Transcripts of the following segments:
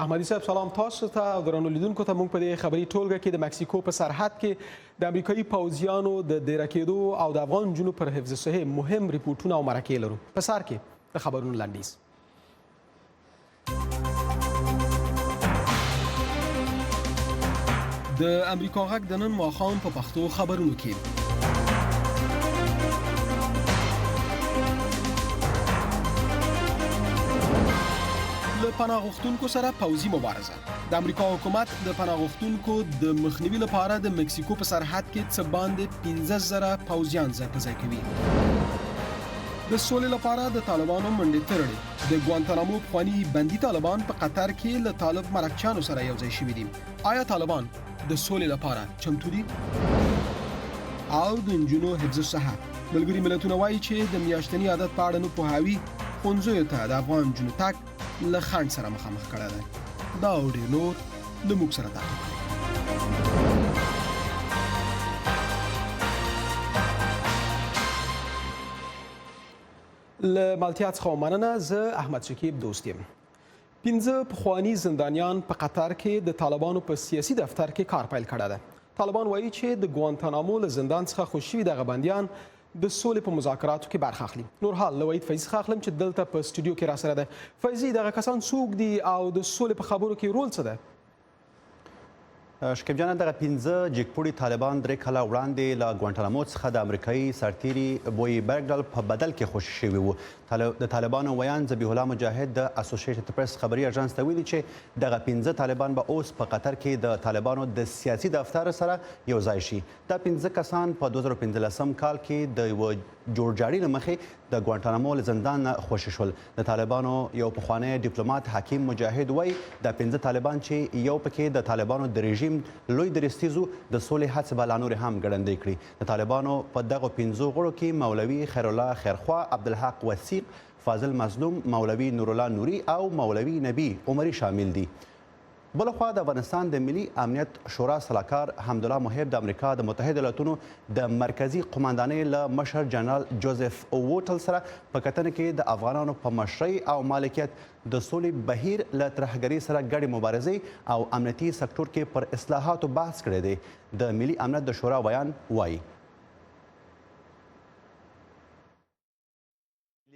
احمدي صاحب سلام تاسو ته او درنو لیدونکو ته. موږ په دې خبري ټولګه کې د مکسیکو په سرحد کې د امریکایي پوځیانو د ډیره کېدو او د افغان نجونو پر حفظ صحه مهم ریپورتونه او مرکې لرو. په سر کې د خبرونو لنډیز. د امریکا غږ د نن ماښام په پښتو خبرونو کې له پناه غوښتونکو سره پوځي مبارزه. د امریکا حکومت د پناه غوښتونکو د مخنیوي لپاره د مکسیکو په سرحد کې څه باندې 15,000 پوځیان ځای په ځای کوي. د سولې لپاره د طالبانو منډې تړلې. د ګوانتانامو پخواني بندي طالبان په قطر کې له طالب مرکچیانو سره یو ځای شوي دي. آیا طالبان د سولې لپاره چمتو دي؟ او د نجونو حفظ صحه. ملګري ملتونه وایي چې د میاشتني عادت په اړه نه پوهاوي ښوونځیو ته د افغان نجونو تګ له خنډ سره مخامخ کړی دی. دا او ډېر نور د موږ سره تعقیب کړئ. له مالتیا څخه مننه. زه احمد شکیب دوست یم. 15 پخواني زندانیان په قطر کې د طالبانو په سیاسي دفتر کې کار پیل کړی دی. طالبان وایي چې د ګوانتانامو له زندان څخه خوشي شوي دغه بندیان د سولې په مذاکراتو کې برخه اخلي. نور حال له وحید فیضي څخه اخلم چې دلته په سټوډیو کې راسره ده. فیضي، دغه کسان څوک دي او د سولې په خبرو کې رول څه ده؟ شکیب جان، دغه 15 جګپوړي طالبان 3 کاله وړاندې له ګوانټانامو څخه د امریکایي سرتیري بوی برګډل په بدل کې خوشي شوي وو. د طالبانو ویان ذبیح الله مجاهد د اسوسییټډ پریس خبري اژانس ته ویلي چې دغه 15 طالبان به اوس په قطر کې د طالبانو د سیاسي دفتر سره یو ځای شي. دا 15 کسان په 2015 کال کې د یو جوړجاړي له مخې د ګوانټانامو له زندان نه خوشي شول. د طالبانو یو پخوانی ډیپلوماټ حکیم مجاهد وایي د 15 طالبان چې یو پکې د طالبانو د رژیم لوی درستیزو د سولې هڅې به لا نورې هم ګړندۍ کړي. د طالبانو په دغو 15 غړو کې مولوي خیرالله خیرخوا، عبدالحق وثیق، فاضل مظلوم، مولوي نورالله نوري او مولوي نبی عمري شامل دي. بلخوا د افغانستان د ملي امنیت شورا سلاکار حمدالله محب د امریکا د متحده ایالاتونو د مرکزی قماندانۍ له مشر جنرال جوزف ووټل سره په کتنه کې د افغانانو په مشرۍ او مالکیت د سولې بهیر له ترهګرۍ سره ګډې مبارزې او امنیتي سکتور کې پر اصلاحاتو بحث کړی دی. د ملي امنیت د شورا بیان وایي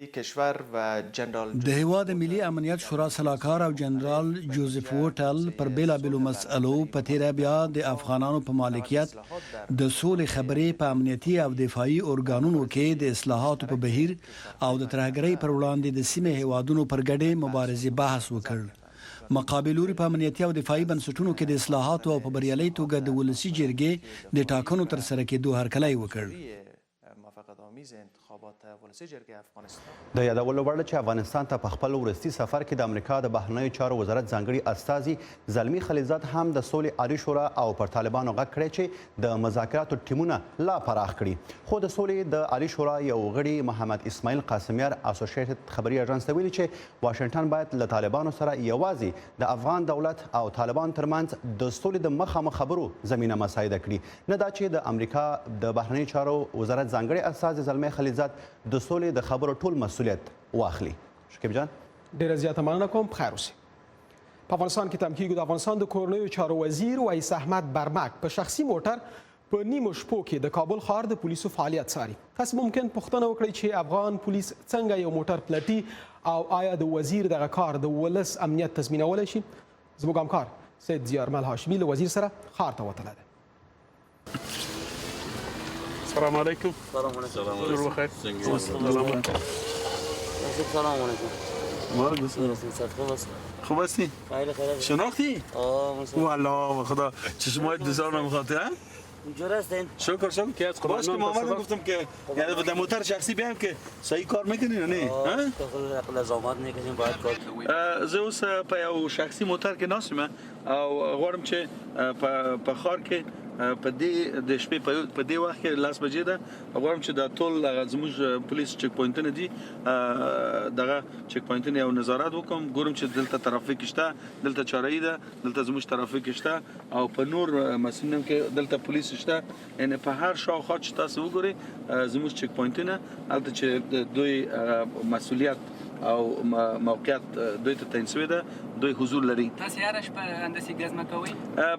د هیواد ملي امنیت شورا سلاکار او جنرال جوزف ووټل پر بیلابیلو مسئلو په تیره بیا د افغانانو په مالکیت د سولې خبرې په امنیتي او دفاعي ارګانونو کې د اصلاحاتو په بهیر او د ترهګرۍ پر وړاندې د سیمې هیوادونو پر ګډې مبارزې بحث وکړ. مقابل لوري په امنیتي او دفاعي بنسټونو کې د اصلاحاتو او په بریالۍ توګه د ولسي جرګې د ټاکنو تر سره کېدو هرکلی وکړ. د یادولو وړ چې افغانستان ته په خپل وروستي سفر کې د امریکا د بهرنیو چارو وزارت ځانګړي استازي زلمي خلیلزاد هم د سولې عالي شورا او پر طالبانو غږ کړی چې د مذاکراتو ټیمونه لا پراخ کړي. خو د سولې د عالي شورا یو غړي محمد اسماعیل قاسمیار اسوسییټډ خبري اژانس ته ویلي چې واشنګټن باید له طالبانو سره یوازې د افغان دولت او طالبان ترمنځ د سولې د مخامخ خبرو زمینه مساعده کړي، نه دا چې د امریکا د بهرنیو چارو وزارت ځانګړي استازي زلمي خلیلزاد د سولې د خبرو ټول مسؤلیت واخلي. شکیب جان، ډیره زیاته مننه کوم. بخیر اوسئ. په افغانستان کې تم کېږي د افغانستان د کورنیو چارو وزیر وایس احمد برمک په شخصي موټر په نیمو شپو کې د کابل ښار د پولیسو فعالیت څاري. تاسو ممکن پوښتنه وکړئ چې افغان پولیس څنګه یو موټر پلټي او آیا د وزیر دغه کار د ولس امنیت تضمینولی شي؟ زموږ همکار سید ضیاءرمل هاشمي له وزیر سره ښار ته وتلی دی. السلام علیکم. سلام علیکم. جور بخیر. سلام علیکم. خوب هستی؟ شناختی؟ والله خدا چشمای دوزار نمیخواته ها؟ اینجور هستین؟ شکر که از خدا. باش که محمد گفتم که یعنی در موتر شخصی بیام که صحیح کار میکنین یا نه؟ ها؟ لزامات میکنیم باید کار کنیم. زوس په یو شخصي موټر کې ناسم او غواړم چې په ښار کې په دې د شپې په دې وخت کې لاس بجې ده. غواړم چې دا ټول زموږ پولیس چک پوینټونه دي دغه چک پوینټونه یو نظارت وکم، ګورم چې دلته ترافیک شته، دلته چاره‌ای ده، دلته زموږ ترافیک شته او په نور مسیرونو کې دلته پولیس شته. یعنی په هر شاوخوا چې تاسو وګورئ زموږ چک پوینټونه هلته چې دوی مسؤلیت او موقعیت دوی ته تعیین شوی ده دوی حضور لري تاسو هر شپه انداسې ګزمه کوئ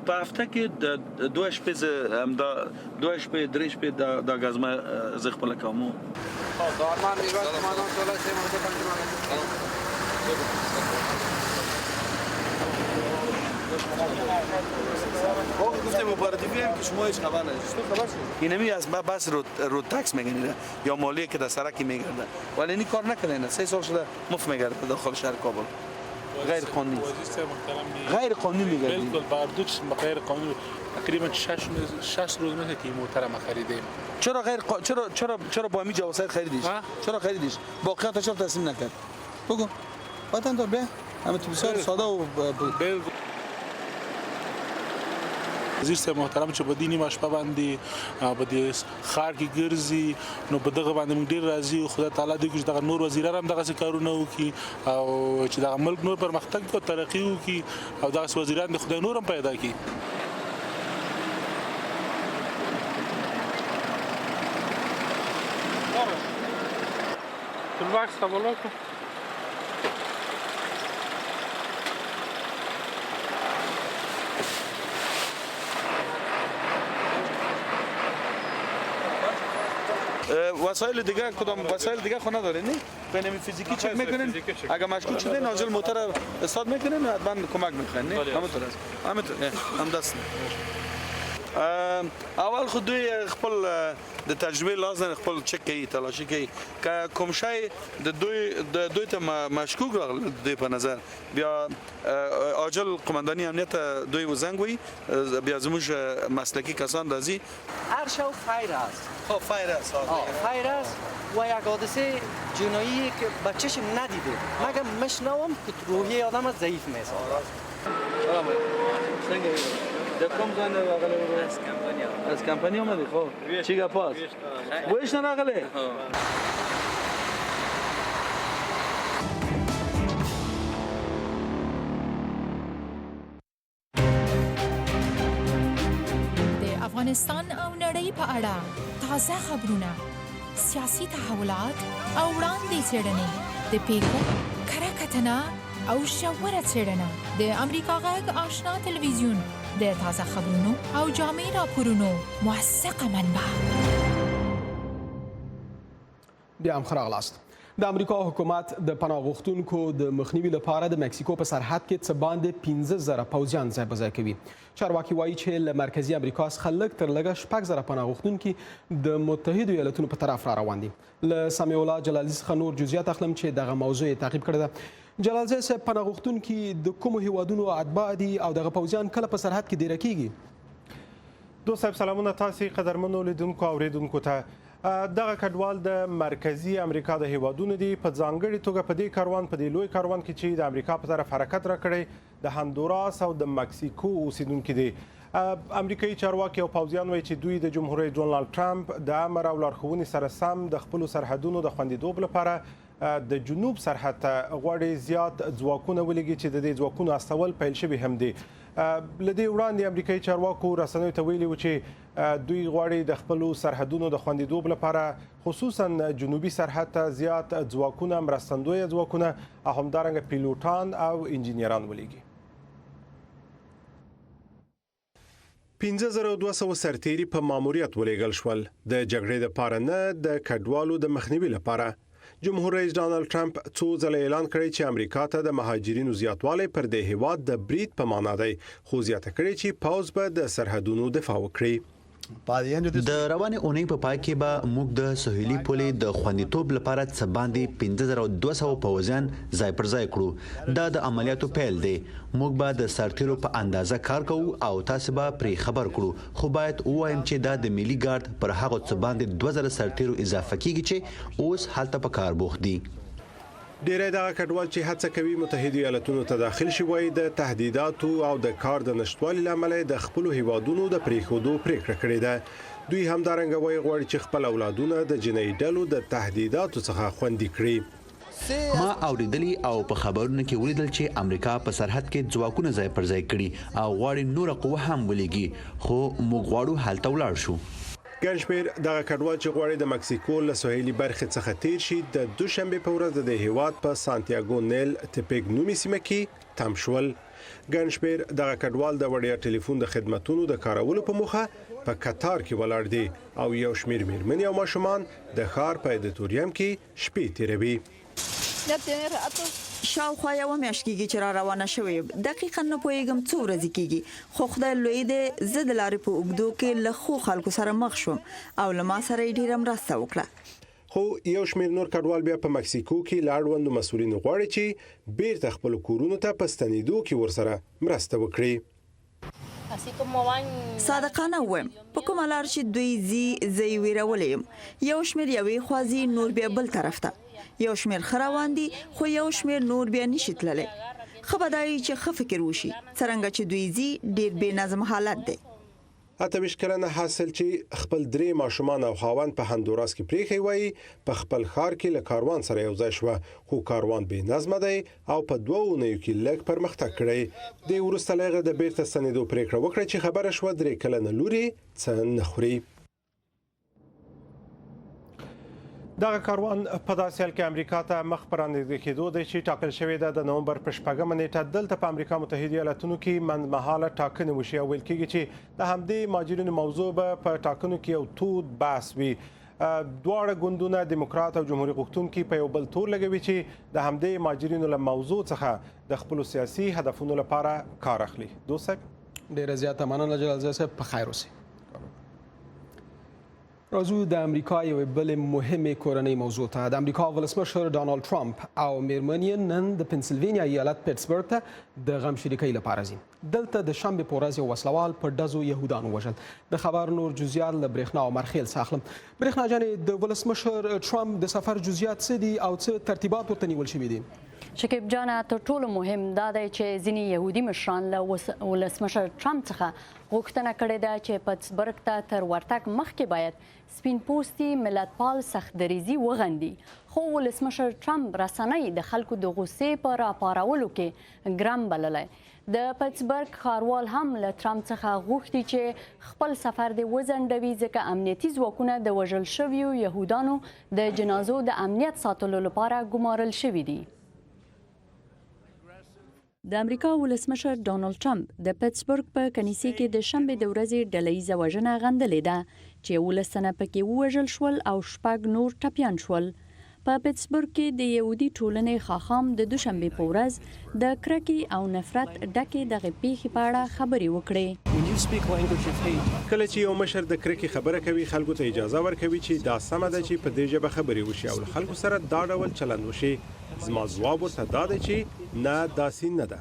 په هفته کې د 2 شپې همدا 2 شپې 3 شپې د ګزمه زه خپل کوم گفتم اپراتیوی هم که شما هیچ خبر نداشتید خبر شد اینمی از بس رو تاکس میگن یا مالی که در سرکی میگرده ولی این کار نکنه 3 سال شده مفت میگرده داخل شهر کابل غیر قانونی غیر قانونی میگرده بالکل باردوکس غیر قانونی تقریبا 6 روز میشه که محترم خریدیم چرا با همین جواسه خریدیش چرا خریدیش باقیاتش چرا تسلیم نکرد بگو وطن دار بیا همه تو بسیار ساده و وزیر صاحب محترم چې په دیني مشپه باندې په دې ښار کې ګرځي نو په دغه باندې موږ ډېر راضي یو خدای تعالی دې چې دغه نور وزیران هم دغسې کارونه وکړي او چې دغه ملک نور پرمختګ او ترقي وکړي او دغسې وزیران د خدای نور هم پیدا کړي وسایل دیگه کدام وسایل دیگه خو نداره نه بنمی فیزیکی چک میکنین اگر مشکوک شده نازل موتور استاد میکنین حتما کمک میخواین نه همونطور است همونطور هم دست اول خود دوی خپل د تجربه لازم خپل چک کوي تلاشي کوي که کوم شی د دوی ته مشکوک راغلی دوی په نظر بیا عاجل قماندانی امنیت دوی وزنګ وي بیا زموږ مسلکی کسان راځي هر شو فایر است خب فایر است فایر است و یک حادثه جنایی که بچه‌ش ندیده مگه مشنوم که روحی آدم ضعیف میسازه در کم زنده واقعا از کمپانی آمدی خب چی گپاست ویش نراغله د افغانستان او نړۍ په اړه تازه خبرونه سیاسي تحولات او وړاندې څېړنې د پیښو کره کتنه او ژوره څېړنه د امریکا غږ آشنا تلویزیون د تازه خبرونو او جامع راپورونو موثقه منبع بیا هم ښه راغلاست. د امریکا حکومت د پناه غوښتونکو د مخنیوي لپاره د مکسیکو په سرحد کې څه باندې 15,000 پوځیان ځای په ځای کوي. چارواکي وایي چې له مرکزي امریکا څخه لږ تر لږه 6,000 پناه غوښتونکي د متحدو ایالتونو په طرف را روان دي. له سمیع الله جلالي څخه نور جزئیات اخلم چې دغه موضوع یې تعقیب کړې ده. جلالزی صاحب، پناه غوښتونکي د کومو هیوادونو اتباع دي او دغه پوځیان کله په سرحد کې دیره کیږي؟ دوست صاحب سلامونه تاسې قدرمنو لیدونکو او اوریدونکو ته. دغه کډوال د مرکزي امریکا د هیوادونو دي، په ځانګړې توګه په دې لوی کاروان کې چې د امریکا په طرف حرکت راکړی د هندوراس او د مکسیکو اوسیدونکي دي. امریکایي چارواکي او پوځیان وایي چې دوی د جمهور رئیس ډونالډ ټرمپ د امر او لارښوونې سره سم د خپلو سرحدونو د خوندیتوب لپاره د جنوب سرحد ته غواړي زیات ځواکونه ولېږي چې د دې ځواکونو استول پیل شوي هم دي. له دې وړاندې امریکایي چارواکو رسنیو ته ویلي و چې دوی غواړي د خپلو سرحدونو د خوندیتوب لپاره خصوصا جنوبي سرحد ته زیات ځواکونه، مرستندویه ځواکونه او همدارنګه پیلوټان او انجینران ولېږي. 15,200 سرتیري په ماموریت ولېږل شول د جګړې لپاره نه د کډوالو د مخنیوي لپاره. جمهور رئیس ډونالډ ټرمپ څو ځله اعلان کړی چې امریکا ته د مهاجرینو زیاتوالی پر دې هیواد د برید په معنا دی، خو زیاته کړی چې پوځ به د سرحدونو دفاع وکړي. د روانې اونۍ په پای کې به موږ د سهیلي پولې د خوندیتوب لپاره څه باندې 15,200 پوځیان ځای پر ځای کړو. دا د عملیاتو پیل دی. موږ به د سرتیرو په اندازه کار کوو او تاسو به پرې خبر کړو، خو باید ووایم چې دا د ملي ګارد پر هغو څه باندې 2,000 سرتیرو اضافه کیږي چې اوس هلته په کار بوخت دي. ډیری دغه کډوال چې هڅه کوي متحده ایالتونو ته داخل شي وایي د تهدیداتو او د کار د نشټوالي لامل د خپل هیوادونو د پریښودو پریکړه کړې ده. دوی همدارنګه وایي غواړي چې خپل اولادونه د جنۍ ډلو د تهدیداتو څخه خوندي کړي. ما اوریدلی او په خبرونو کې ولیدل چې امریکا په سرحد کې ځواکونه ځای پر ځای کړي او غواړي نور قوه هم ولېږي، خو موږ غواړو هلته ولاړ شو. ګڼ شمېر دغه کډوال چې غواړي د مکسیکو له سهیلي برخې څخه تیر شي د دوشنبې په ورځ د هیواد په سانتیاګو نیل تپیک نومي سیمه کې تم شول. ګڼ شمېر دغه کډوال د وړیا ټلیفون د خدماتونو د کارولو په موخه په قطار کې ولاړ دي او یو شمېر میرمنې او ماشومان د ښار په ایډیټوریم کې شپې تیروي. شاوخوا یوه میاشت کېږي چې را روانه شوې یم. دقیقا نه پوهېږم څو ورځې کېږي، خو خدای لوی دی زه د لارې په اوږدو کې له ښو خلکو سره مخ شوم او له ما سره یې ډېره مرسته وکړه. خو یو شمېر نور کډوال بیا په مکسیکو کې له اړوندو مسؤلینو غواړي چې بیرته خپلو کورونو ته په ستنېدو کې ورسره مرسته وکړي. صادقانه ووایم په کومه لار چې دوی ځي زه یې ویرولی یم. یو شمېر یوې خوا ځي نور بیا بل طرف ته، یو شمېر ښه روان دي خو یو شمېر نور بیا نشي تللی. ښه به دا وي چې ښه فکر وشي څرنګه چې دوی ځي ډېر بې نظم حالت دی. 28 کلنه حاصل چې خپل 3 ماشومان او خاوند په هندوراس کې پریخي وای په خپل ښار کې له کاروان سره یو ځای شو، خو کاروان به نظم دی او په 2 اونیو کې لږ پرمختګ کړی. د ورسته لغه د بیرته ستنېدو پریکړه وکړه چې خبره شو 3 کلنه لوري څه نه خوري. دغه کاروان په داسې حال کې امریکا ته مخ پر اندېښنې کېدو دی چې ټاکل شوې ده د نومبر په 4 نیټه دلته په امریکا متحده ایالاتونو کې منځمهاله ټاکنې وشي او ویل کېږي چې د همدې مهاجرینو موضوع به په ټاکنو کې یو تود بحث وي. دواړه ګوندونه دیموکرات او جمهوریت غوښتونکي په یو بل تور لګوي چې د همدې مهاجرینو له موضوع څخه د خپل سیاسي هدفونو لپاره کار اخلي. دوست صاحب ډېره زیاته مننه جلال صاحب، په خیر اوسئ. راځو د امریکا یوې بلې مهمې کورنۍ موضوع ته. د امریکا ولسمشر ډانالډ ټرامپ او میرمنې نن د پنسلوینیا ایالت پیټسبرګ ته د غم شریکۍ لپاره ځي. دلته د شنبې په ورځ یو وسلوال په ډزو یهودان ووژل. د خبر نور جزئیات له برېښنا او مرخیل څخه اخلم. برېښنا جانې د ولسمشر ټرامپ د سفر جزئیات څه دي او څه ترتیبات ورته نیول شوي دي؟ شکیب جانه تر ټولو مهم دا دی چې ځینې یهودي مشران له ولسمشر ټرامپ څخه غوښتنه کړې ده چې پیټسبرګ ته تر ورتګ مخکې باید سپین پوستي ملتپال سخت دریزي وغندي. خو ولسمشر ټرامپ رسنۍ د خلکو د غوسې په راپارولو کې ګرم بللی. د پیټسبرګ ښاروال هم له ټرامپ څخه غوښتي چې خپل سفر د وځنډوي ځکه امنیتي ځواکونه د وژل شویو یهودانو د جنازو د امنیت ساتلو لپاره ګمارل شوي دي. د امریکا ولسمشر ډانالډ ټرامپ د پیټسبرګ په کنیسې کې د شنبې د ورځې ډلهییزه وژنه غندلې ده چې 19 تنه پکې ووژل شول او 6 نور ټپیان شول. په پیټسبرګ کې د یهودي ټولنې خاخام د دوشنبې په ورځ د کرکې او نفرت ډکې دغه پیښې په اړه خبرې وکړې. کله چې یو مشر د کرکې خبره کوي خلکو ته اجازه ورکوي چې دا سمه ده چې په دې ژبه خبرې وشي او خلکو سره دا ډول چلند وشي. زما ځواب ورته دا دی چې نه داسې نه ده.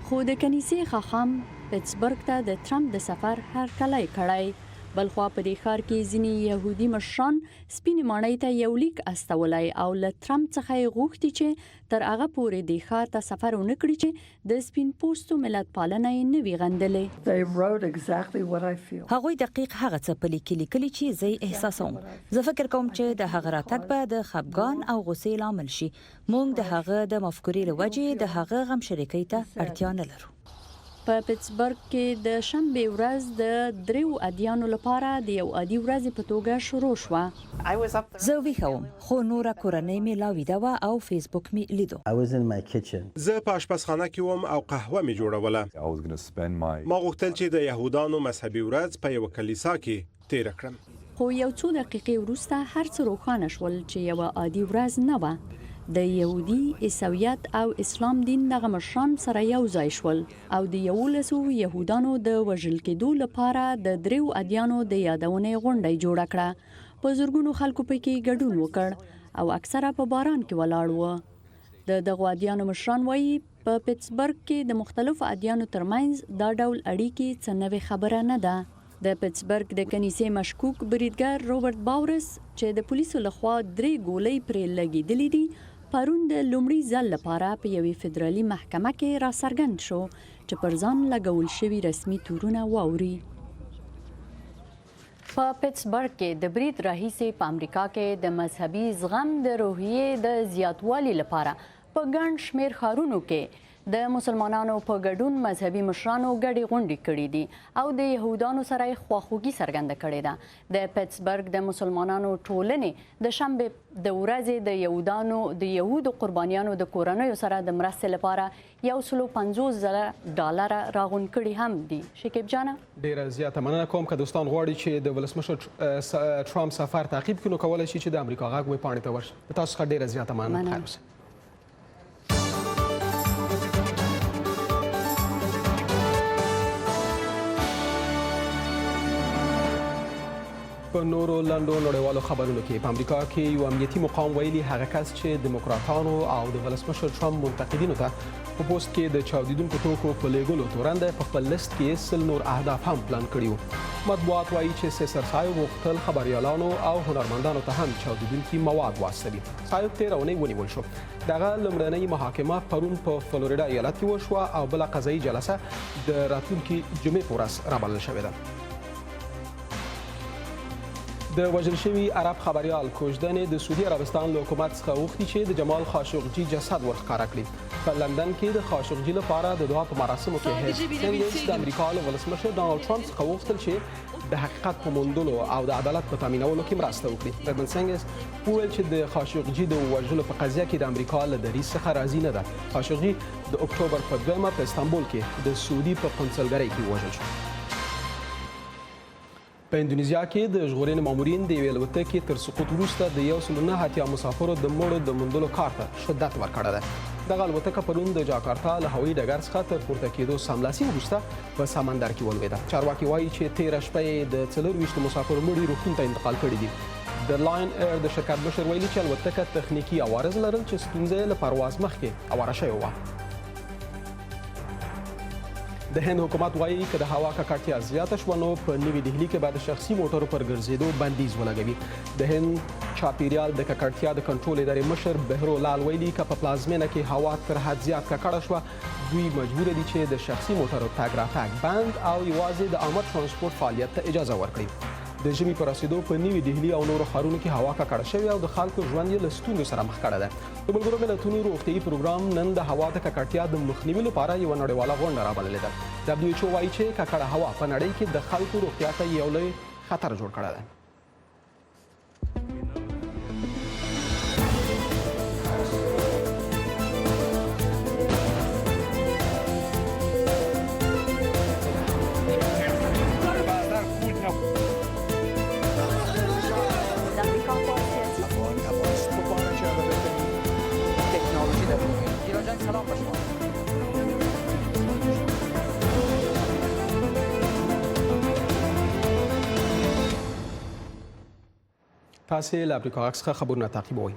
خو د کنیسې خاخام پیټسبرګ ته د ټرامپ د سفر هرکلی کړی. بلخوا په دې ښار کې ځینې یهودي مشران سپینې ماڼۍ ته یو لیک استولی او له ټرامپ څخه یې غوښتي چې تر هغه پورې دې ښار ته سفر ونه کړي چې د سپین پوستو ملت پالنه یې نه وي غندلې. هغوی دقیق هغه څه په لیک کې لیکلي چې زه یې احساسوم. زه فکر کوم چې د هغه راتګ به د خفګان او غوسې لامل شي. موږ د هغه د مفکورې له وجې د هغه غم شریکۍ ته اړتیا نه لرو. په پیټسبرګ کې د شنبې ورځ د 3 ادیانو لپاره د یو عادي ورځې په توګه شروع شوه. زه ویښه وم خو نوره کورنۍ مې لا ویده وه او فیسبوک مې لیدو. زه په اشپزخانه کې وم او قهوه مې جوړوله. ما غوښتل چې د یهودانو مذهبي ورځ په یو کلیسا کې تیر کړم. خو یو څو دقیقې وروسته هر څه روښانه شول چې یو عادي ورځ نه وه. د یهودي، عیسویت او اسلام دین دغه مشران سره یو ځای شول او د 11 یهودانو د وژل کېدو لپاره د 3 ادیانو د یادونې غونډه جوړه کړه. په زرګونو خلکو پکې ګډون وکړ او اکثره په باران کې ولاړ وو. د دغو ادیانو مشران وایي په پیټسبرګ کې د مختلفو ادیانو ترمنځ دا ډول اړیکې څه نوې خبره نه ده. د پیټسبرګ د کنیسې مشکوک بریدګر روبرت باورس چې د پولیسو لخوا 3 ګولۍ پرې لګېدلې دي پرون د لومړي ځل لپاره په یوې فدرالي محکمه کې راڅرګند شو چې پر ځان لګول شوي رسمي تورونه واوري. په پیټسبرګ کې د برید راهیسې په امریکا کې د مذهبي زغم د روحیې د زیاتوالي لپاره په ګڼ شمېر ښارونو کې د مسلمانانو په ګډون مذهبي مشرانو ګډې غونډې کړې دي او د يهودانو سره یې خواخوږي څرګنده کړې ده. د پیټسبرګ د مسلمانانو ټولنې د شنبې د ورځې د يهودو قربانیانو د کورنیو سره د مرستې لپاره $150,000 راغونډ کړي هم دي. شکیب جانا ډیره زیاته مننه کوم که دوستان غواړي چې د ولسمشر ټرامپ سفر تعقیب کړي نو کولی شي چې د امریکا غږ ویب پاڼې ته ورشي. تاسو څخه ډیره زیاته مننه. خیر اوسئ. په نورو لنډو نړیوالو خبرونو کې په امریکا کې یو امنیتي مقام ویلي هغه کس چې دیموکراتانو او د ولسمشر ټرمپ منتقدینو ته په پوسټ کې د چاودیدونکو توکو په لیږلو تورن دی په خپل لیست کې 100 نور اهداف هم پلان کړي وو. مطبوعات وایي چې سیسر صاحب غوښتل خبریالانو او هنرمندانو ته هم چاودیدونکي مواد واستوي. صاحب تېره اونۍ ونیول شو. دغه لومړنۍ محاکمه پرون په فلوریډا ایالت کې وشوه او بله قضایي جلسه د راتلونکي جمعې په ورځ رابلل شوې ده. د وژل شوي عرب خبریال کوژدنې د سعودي عربستان له حکومت څخه غوښتي چې د جمال خاشقجي جسد ورښکاره کړي. په لندن کې د خاشقجي لپاره د دعا په مراسمو کې هیڅ د امریکا له ولسمشر ډانلډ ټرمپ څخه غوښتل چې د حقیقت په موندلو او د عدالت په تامینولو کې مرسته وکړي. ریبن سنګز وویل چې د خاشقجي د وژلو په قضیه کې د امریکا له دریځ څخه راضي نه ده. خاشقجي د اکتوبر په 2 په استانبول کې د سعودي په قونسلګرۍ کې وژل شو. په اندونیزیا کې د ژغورنې مامورین د یوې الوتکې تر سقوط وروسته د 109 مسافرو د مړو د موندلو کار ته شدت ورکړی دی. دغه الوتکه پرون د جاکارتا له هوایي ډګر څخه تر پورته کېدو سملاسي وروسته په سمندر کې ولوېده. چارواکي وایي چې تېره شپه یې د 24 مسافرو مړي روغتون ته انتقال کړي دي. د لاین ایر د شرکت مشر ویلي چې الوتکه تخنیکي عوارض لرل چې ستونزه یې له پرواز مخکې هواره شوې وه. د هند حکومت وایي که د هوا ککړتیا زیاته شوه نو په نوي ډهلي کې به د شخصي موټرو پر ګرځېدو بندیز ولګوي. د هند چاپیریال د ککړتیا د کنټرول ادارې مشر بهرو لال ویلي که په پلازمینه کې هوا تر حد زیات ککړه شوه دوی مجبور دي چې د شخصي موټرو تګ راتګ بند او یوازې د عامه ترانسپورت فعالیت ته اجازه ورکړي. د ژمي په رسېدو په نوي ډهلي او نورو ښارونو کې هوا ککړه شوې او د خلکو ژوند یې له ستونزو سره مخ کړی دی. د ملګرو ملتونو روغتیایي پروګرام نن د هوا د ککړتیا د مخنیوي لپاره یوه نړیواله غونډه رابللې ده. WHO وایي چې ککړه هوا په نړۍ کې د خلکو روغتیا ته یو لوی خطر جوړ کړی دی. تاسې له امریکا غږ څخه خبرونه تعقیبوئ.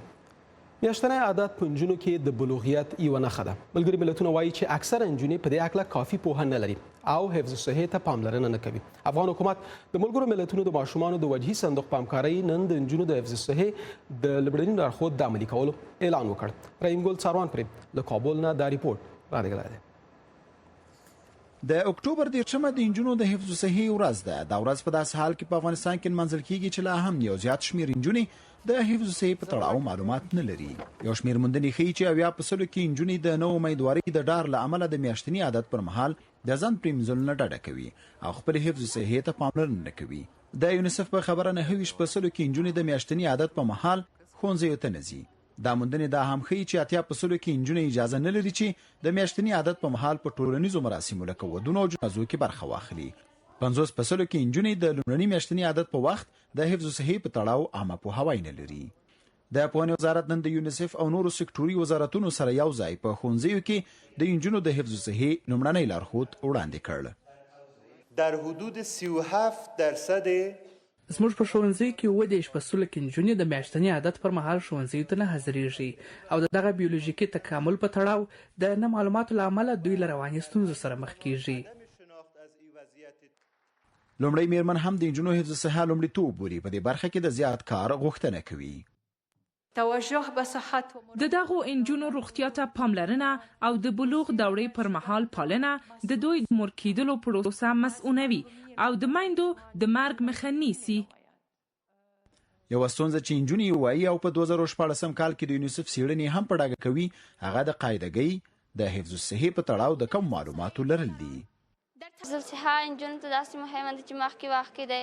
میاشتنی عادت په نجونو کې د بلوغیت یوه نښه ده. ملګري ملتونه وایي چې اکثره نجونې په دې هکله کافي پوهه نه لري او حفظ صحې ته پاملرنه نه کوي. افغان حکومت د ملګرو ملتونو د ماشومانو د وجهي صندوق په همکارۍ نن د نجونو د حفظ صحې د لومړني لارښود د عملي کولو اعلان وکړ. رحیم ګل څاروان پرې له کابل نه دا ریپورټ رالیږلی دی. د اکتوبر 13 د نجونو د حفظ صحې ورځ ده. دا ورځ په داسې حال کې په افغانستان کې منځل کیږي چې لا هم یو زیات شمېر نجونې د حفظ صحې په تړاو معلومات نه لري. یو شمېر موندنې ښیي چې 80% کې نجونې د نو امیدوارۍ د ډار له امله د میاشتني عادت پر مهال د ځان پرېمنځلو نه ډډه کوي او خپل حفظ صحې ته پاملرنه نه کوي. د یونیسف په خبره 29% کې نجونې د میاشتني عادت په مهال ښوونځیو ته نه ځي. دا موندنې دا هم ښیي چې 80% کې نجونې اجازه نه لري چې د میاشتني عادت په مهال په ټولنیزو مراسمو لکه ودونو او جنازو کې برخه واخلي. 50% کې نجونې د لومړني میاشتني عادت په وخت د حفظ صحې په تړاو عامه پوهاوی نه لري. د پوهنې وزارت نن د یونیسف او نورو سکتوري وزارتونو سره یو ځای په ښوونځیو کې د نجونو د حفظ صحې لومړنی لارښود وړاندې کړ. در حدود 37% زموږ په ښوونځي کې 30% کې نجونې د میاشتني عادت پر مهال ښوونځیو ته نه حاضرېږي او دغه بیولوژیکي تکامل په تړاو د نه معلوماتو له امله دوی له رواني ستونزو سره مخ کیږي. لومړی میرمن هم د نجونو حفظ صحه لومړیتوب بولي. په دې برخه کې د زیات کار غوښتنه کوي. توجه به صحت د دغو انجونو روغتیا ته پاملرنه او د بلوغ دورې پر مهال پالنه د دوی مور کېدلو پروسه مسؤلوي او د میندو د مرګ مخه نیسي. یو ستونزه چې نجونې وایي او په 2014 کال کې د یونیسف څېړنې هم په ډاګه کوي هغه د قاعدګۍ، د حفظ الصحې په تړاو د کوم معلوماتو لرل دي. حفظ الصحه نجونو ته داسې مهمه ده چې مخکې وخت کې د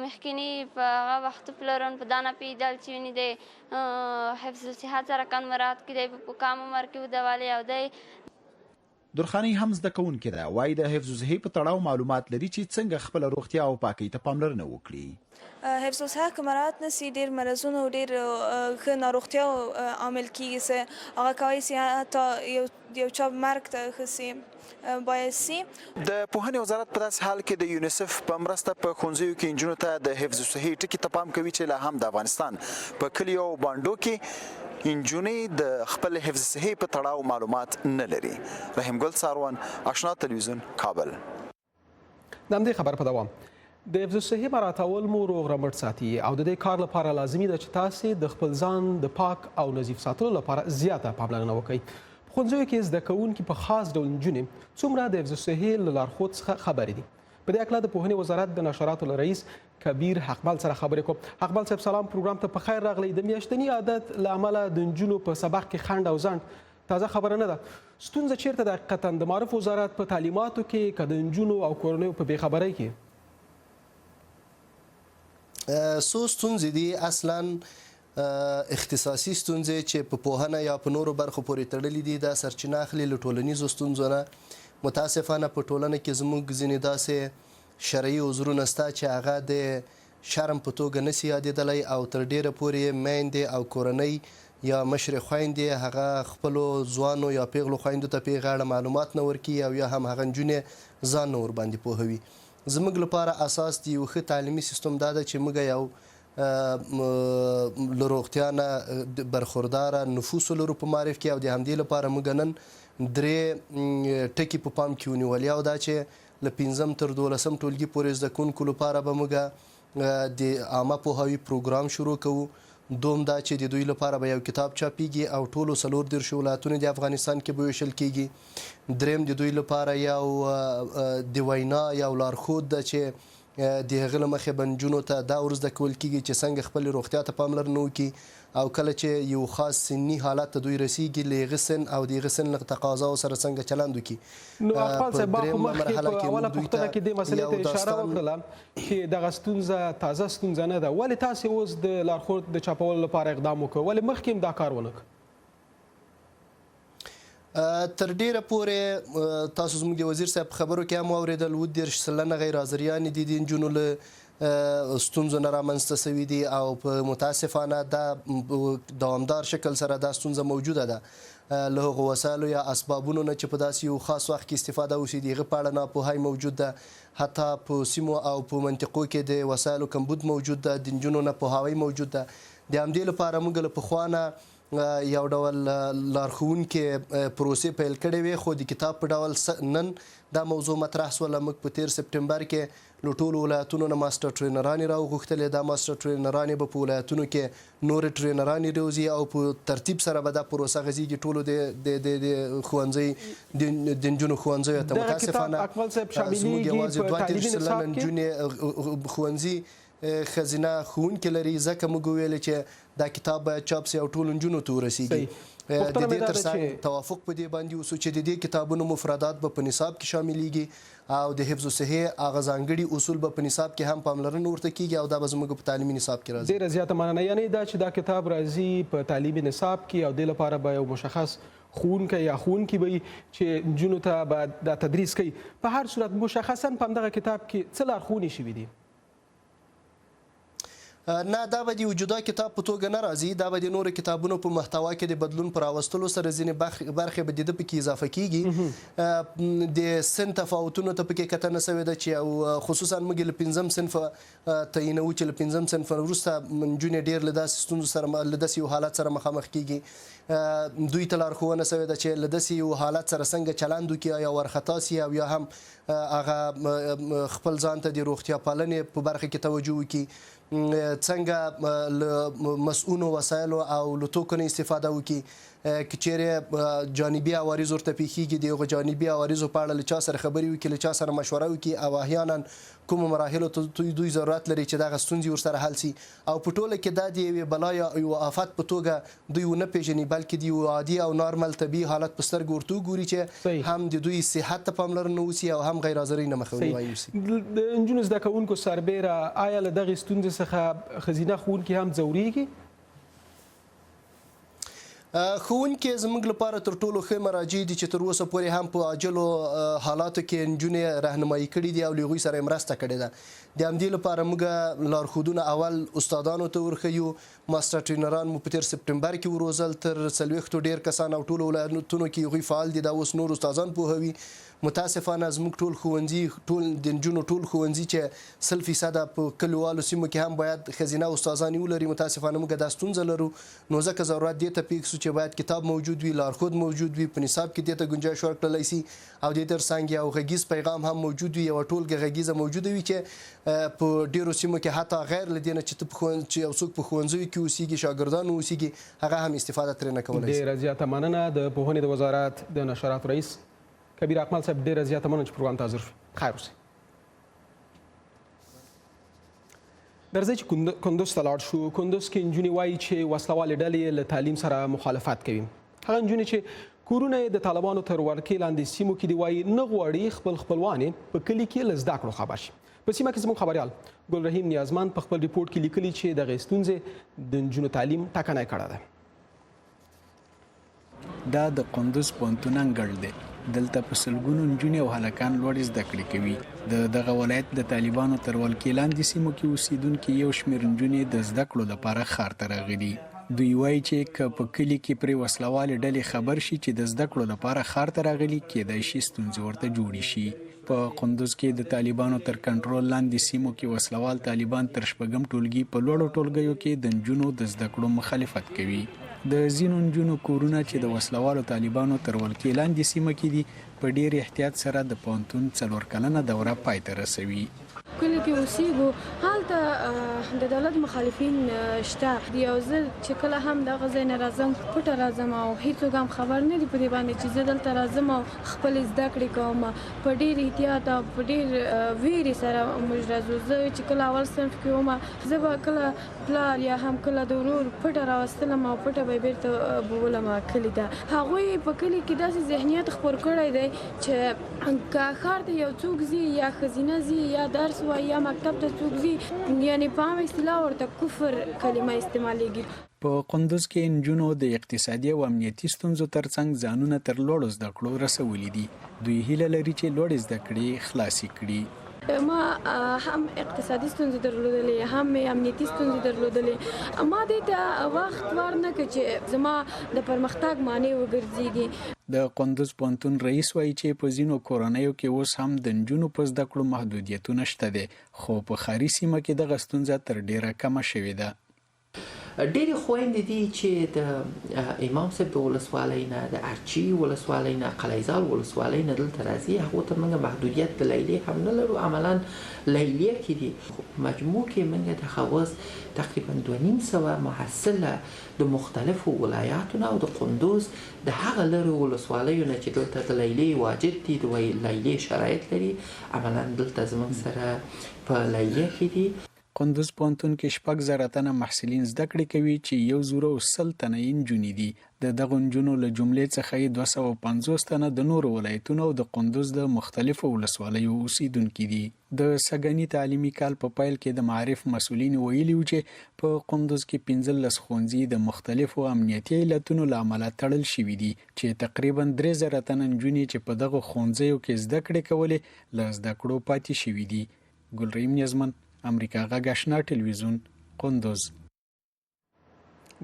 مخکینی په هغه وخت پلرونو په دا نه پوهېدل چې ونې د حفظ الصحه سره کان مراد کې دی په کم عمر کې ودولې او دی درخانۍ هم زده کوونکې ده. وایي د حفظ الصحې په تړاو معلومات لري چې څنګه خپله روغتیا او پاکۍ ته پاملرنه وکړي. حفظ الصحه که مراعات نسی ډېر مرضونه او ډېر ښه ناروغتیا عامل کیږي چې هغه کولی سي حتی یو چا مرګ ته ښه سي باید سي. د پوهنې وزارت په داسې حال کې د یونیسف په مرسته په ښوونځیو کې نجونو ته د حفظ الصحې ټکي ته پام کوي چې لا هم د افغانستان په کلیو او بانډو کې نجونې د خپل حفظ الصحې په تړاو معلومات نه لري. رحیم ګل ساروان، آشنا تلویزیون، کابل. د همدې خبر په دوام د حفظ الصحې مراعاتول مو روغ رمټ ساتي او د دې کار لپاره لازمي ده چې تاسې د خپل ځان د پاک او نظیف ساتلو لپاره زیاته پاملرنه وکړئ. په ښوونځیو کې زده کوونکي په خاص ډول نجونې څومره د حفظ الصحې له لارښود څخه خبرې دي. په دې اړه د پوهنې وزارت د نشراتو له رئیس کبیر حقمل سره خبرې کوم. حقمل صاحب سلام، پروګرام ته په خیر راغلی. د میاشتني عادت له امله د نجونو په سبق کې خنډ او ځنډ تازه خبره نه ده. ستونزه چیرته ده حقیقتا د معارف وزارت په تعلیماتو کې که د نجونو او کورنیو په بېخبرۍ کې؟ څو ستونزې دي. اصلا اختصاصي ستونزې چې په پوهنه یا په نورو برخو پورې تړلي دي دا سرچینه اخلي له ټولنیزو ستونزو نه. متاسفانه په ټولنه کې زموږ ځینې داسې شرعي عذرونه شته چې هغه د شرم په توګه نشي یادېدلی او تر ډیره پورې میندې او کورنۍ یا مشرې خویندې هغه خپلو ځوانو یا پیغلو خویندو ته په غاړه معلومات نه ورکوي او یا هم هغه نجونې ځان نه ورباندې پوهوي. زموږ لپاره اساس د یو ښه تعلیمي سیستم دا ده چې موږ یو له روغتیا نه برخورداره نفوسو لرو په معارف کې او د همدې لپاره موږ نن 3 ټکي په پام کې ونیول. یو دا چې له 5 تر 12 ټولګي پورې زده کوونکو لپاره به موږ د عامه پوهاوي پروګرام شروع کوو. دوم دا چې د دوی لپاره به یو کتاب چاپیږي او ټولو 14 ولایتونو د افغانستان کې به ویشل کیږي. دریم د دوی لپاره یو د وینا یو لارښود ده چې د هغه له مخې به نجونو ته دا ور زده کول کیږي چې څنګه خپل روغتیا ته پاملرنه وکړي او کله چې یو خاص سني حالت ته دوی رسیږي له هغه سن او د هغه سن له تقاضاو سره څنګه چلند وکړي. نو خپل څه باخو مخکې په اوله پوښتنه کې د مسلې ته اشاره وکړه چې دغه ستونزه تازه ستونزه نه ده. ولې تاسو اوس د لارښود د چاپولو لپاره اقدام وکړ؟ ولې مخکې هم دا کار ونه کړ؟ تر ډیره پورې تاسو زموږ د وزیر صاحب خبرو کې هم واورېدل 30 سلنه غیر حاضریانې دي د نجونو له ستونزو نه رامنځته شوي دي او په متاسفانه دا دوامدار شکل سره دا ستونزه موجوده ده. له هغو وسایلو یا اسبابونو نه چې په داسې یو خاص وخت کې استفاده وشي د هغه په اړه ناپوهی موجود ده. حتی په سیمو او په منطقو کې د وسایلو کمبود موجود ده، د نجونو نه پوهاوی موجود ده. د همدې لپاره موږ له پخوا نه یو ډول لارښوونکې پروسې پیل کړې وې خو د کتاب په ډول نن دا موضوع مطرح شوله. موږ په 13 سپټمبر کې له ټولو ولایتونو نه ماسټر ټرینرانې راوغوښتلې. دا ماسټر ټرینرانې به په ولایتونو کې نورې ټرینرانې روزي او په ترتیب سره به دا پروسه غځېږي ټولو د ښوونځي د نجونو ښوونځیو ته. متاسفانه زموږ یوازې 32 سلنه نجونې ښوونځي خزینه ښوونکي لري ځکه موږ ویل چې دا کتاب باید چاپ سي او ټولو نجونو ته ورسیږي. د دې ترڅنګ توافق په دې باندې وسو چې د دې کتابونو مفردات به په نصاب کې شاملېږي او د حفظ الصحې هغه ځانګړي اصول به په نصاب کې هم پاملرنه ورته کیږي او دا به زموږ په تعلیمي نصاب کې راځي. ډېره زیاته مننه. یعنې دا چې دا کتاب راځي په تعلیمي نصاب کې او د لپاره به یو مشخص ښوونکی یا ښوونکي به چې نجونو ته به دا تدریس کوي. په هر صورت مشخصا په همدغه کتاب کې څه لارښوونې شوي دي؟ نه، دا به د یو جدا کتاب په توګه نه راځي. دا به د نورو کتابونو په محتوا کې د بدلون پر راوستلو سره ځینې برخې به د ده پکې اضافه کیږي. د سن تفاوتونو ته پکې کتنه شوې ده چې خصوصا موږ له 5 صنفه تعینوو چې له 5 صنفه وروسته نجونې ډېر له داسې ستونزو سره له داسې یو حالت سره مخامخ کیږي. دوی ته لارښوونه شوې ده چې له داسې یو حالت سره څنګه چلند وکړي یا وارخطا سي او یا هم هغه خپل ځان ته د روغتیا پالنې په برخه کې توجه وکړي. څنګه له مسؤونو وسایلو او له توکو نه استفاده وکړي. که چیرې جانبي عوارض ورته پیښیږي د هغو جانبي عوارضو په اړه له چا سره خبرې وکړي له چا سره مشوره وکړي او احیانا کومو مراحلو ته دوی ضرورت لري چې دغه ستونزې ورسره حل سي او په ټوله کې دا د یوې بلا یا یو آفت په توګه دوی ونه پېژني بلکې د یو عادي او نارمل طبیعي حالت په سترګو ورته وګوري چې هم د دوی صحت ته پاملرنه وسي او هم غیر حاضرۍ نه مخنیوی وسي. د نجونو زده کوونکو سربیره آیا له دغې ستونزې څخه ښځینه ښوونکي هم ځورېږي؟ ښوونکي زموږ لپاره تر ټولو ښه مراجع دي چې تر اوسه پورې هم په عاجلو حالاتو کې نجونې رهنمایي کړي دي او له هغوی سره یې مرسته کړې ده. د همدې لپاره موږ لارښودونه اول استادانو ته ورښیو، ماسټر ټرینران مو په تېر سپټمبر کې وروزل، تر 40 ډېر کسان او ټولو ولایتونو کې هغوی فعال دي، دا اوس نور استادان پوهوي. متاسفانه زموږ ټول ښوونځي ټول د نجونو ټول ښوونځي چې 100% په کلیوالو سیمو کې هم باید ښځینه استادان ولري. متاسفانه موږ دا ستونزه لرو، نو ځکه ضرورت دې ته پیښ سو چې باید کتاب موجود وي، لارښود موجود وي، په نصاب کې دې ته گنجایش ورکړلی سي او دې ترڅنګ یو غږیز پیغام هم موجود وي، یوه ټولګه غږیزه موجوده وي چې په ډېرو سیمو کې حتی غیر له دې نه چې یو څوک په ښوونځیو کې اوسیږي، شاګردان اوسیږي، هغه هم استفاده ترې نه کولی شي. ډېره زیاته مننه. د پوهنې د وزارت د نشراتو رئیس کبیر اکمل صاحب، ډېره زیاته مننه چې پروګرام ته حاضر شو. خیر اوسئ. درځئ چې کندوز ته لاړ شو. کندوز کې نجونې وایي چې وسلوالې ډلې له تعلیم سره مخالفت کوي. هغه نجونې چې کورونه یې د طالبانو تر ولکې لاندې سیمو کې دي وایي نه غواړي خپل خپلوان یې په کلي کې له زده کړو خبر شي. په سیمه کې زموږ خبریال ګل رحیم نیازمند په خپل ریپورټ کې لیکلي چې دغې ستونزې د نجونو تعلیم ټکنی کړی دی. دا د کندوز پوهنتون انګړ دی. دلته په سلګونو نجونې او هلکان لوړې زده کړې کوي. دغه ولایت د طالبانو تر ولکې لاندې سیمو کې اوسیدونکي یو شمېر نجونې د زده کړو لپاره ښار ته راغلي. دوی وایي چې که په کلي کې پرې وسلوالې ډلې خبر شي چې د زده کړو لپاره ښار ته راغلي، کېدای شي ستونزې ورته جوړې شي. په قندوز کې د طالبانو تر کنټرول لاندې سیمو کې وسلوال طالبان تر شپږم ټولګي په لوړو ټولګیو کې د نجونو د زده کړو مخالفت کوي. د ځینو نجونو کورونه چې د وسلوالو طالبانو تر ولکې لاندې سیمه کې دي په ډیر احتیاط سره د پوهنتون 4 کلنه دوره پای ته رسوي. کله کې اوسېږو هلته د دولت مخالفین شته. یو ځل چې کله هم دغه ځای نه راځم پټه راځم او هیڅوک هم خبر نه دي په دې باندې چې زه دلته راځم او خپل زده کړې کوم. په ډېر احتیاط او په ډېر ویرې سره موږ راځو. زه چې کله اول صنف کې وم زه به کله پلار یا هم کله د ورور پټه راوستلم او پټه به یې بېرته بولم کلي ته. هغوی په کلي کې داسې ذهنیت خپور کړی دی چې که ښار ته یو څوک ځي یا ښځینه ځي یا درس وایي یا مکتب ته څوک ځي، یعنې په عامه اصطلاح ورته کفر کلمه استعمالیږي. په قندوز کې نجونو د اقتصادي او امنیتي ستونزو ترڅنګ ځانونه تر لوړو زده کړو رسولي دي. دوی هیله لري چې لوړې زده کړې خلاصې کړي. ما هم اقتصادي ستونزې درلودلې، هم امنیتي ستونزې درلودلې. ما دې ته وخت ورنه کړ چې زما د پرمختګ معنی وګرځېږي. د قندوز پوهنتون رئیس وایي چې په ځینو کورنیو کې اوس هم د نجونو په زده کړو محدودیتونه شته دي، خو په ښاري سیمه کې دغه ستونزه تر ډیره کمه شوې ده. ډېرې خویندې دي چې د امام صاحب د ولسوالۍ نه، د ارچي ولسوالۍ نه، قلیزال ولسوالۍ نه دلته راځي. هغو ته موږ محدودیت د لیلیې هم نه لرو، عملا لیلیې کې دي. مجموع کې موږ د حواس تقریبا 250 محصله د مختلفو ولایاتو نه او د قندوز د هغه لرو ولسوالیو نه چې دلته د لیلیې واجد دي، د لیلیې شرایط لري، عملا دلته زموږ سره په لیلیې کې دي. قندوز پوهنتون کې 6,000 تنه محصلین زده کړې کوي چې 1,100 تنه نجونې دي. د دغو نجونو له جملې څخه 250 تنه د نورو ولایتونو او د قندوز د مختلفو ولسوالیو اوسیدونکي دي. د سږني تعلیمي کال په پیل کې د معارف مسؤلین ویلي وو چې په قندوز کې 15 ښوونځي د مختلفو امنیتي علتونو له امله تړل شوي دي چې تقریبا 3,000 تنه نجونې چې په دغو ښوونځیو کې زده کړې کولې له زده کړو پاتې شوي دي. ګلریم نیازمند، امریکا غږ آشنا ټلویزیون، قندوز.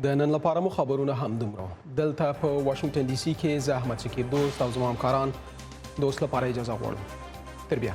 د نن لپاره مو خبرونه هم دومره. دلته په واشنگټن ډي سي کې زه احمد شکیب دوست او زما همکاران د اوس لپاره اجازه غواړم. تر بیا.